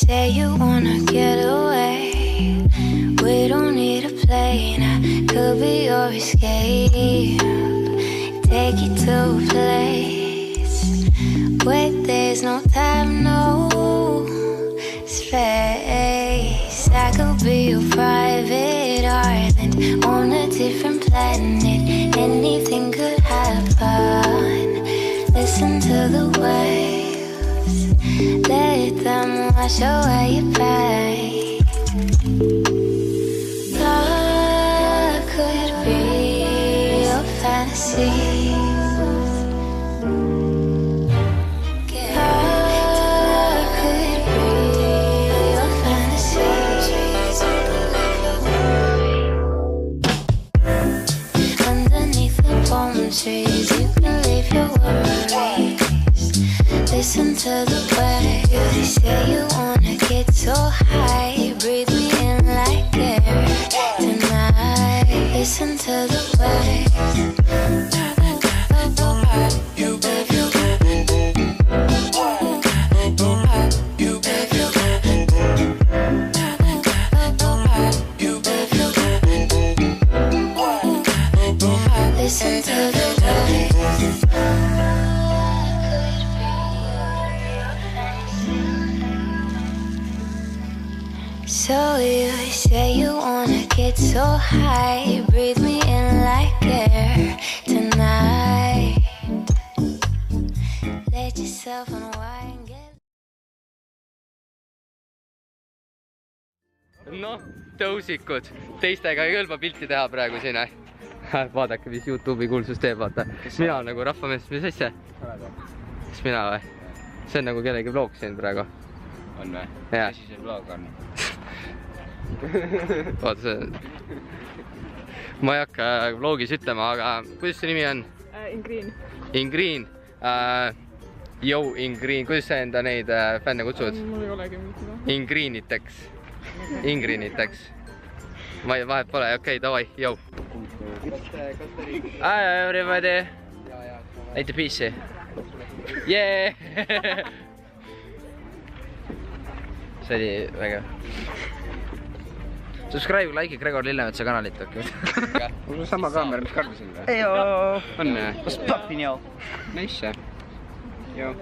say you wanna get away. We don't need a plane, I could be your escape. Take you to a place where there's no time, no space. I could be your private island on a different planet. Anything could happen. Listen to the waves, let them wash away your pain. Love could be your fantasy. Trees, you can leave your worries. Listen to the waves. They say you wanna get so high. Breathe me in like air tonight. Listen to the waves. You if you listen to the waves. So you say you wanna get so high. Breathe me in like air tonight. Let yourself unwind. Noh, tõusikud. Teistega ei kõlba pilti teha praegu siin. Vaadake, mis YouTube'i kuulsus teeb, vaata. Mina on nagu rahvamees, mis asja? Kas mina või? See on nagu kellegi vlog siin praegu. On või? Jaa. Mis see vlog on? Vaata see. Ma ei hakka vlogis ütlema, aga kuidas see nimi on? Ingriin. Ingriin. Yo, Ingriin. Kuidas sa enda neid fänne kutsud? Mul ei olegi mingit. Ingriiniteks. Ingriiniteks. Vahet pole, okei, davai, jõu. Hi everybody. Näite piisi. Yeah! See oli väga. Subscribe, like Gregor Lillemetsa kanalit. Mul on sama kaamera, mis kardisin või? Ejo! On? What's poppin' yo? Nice. Joo.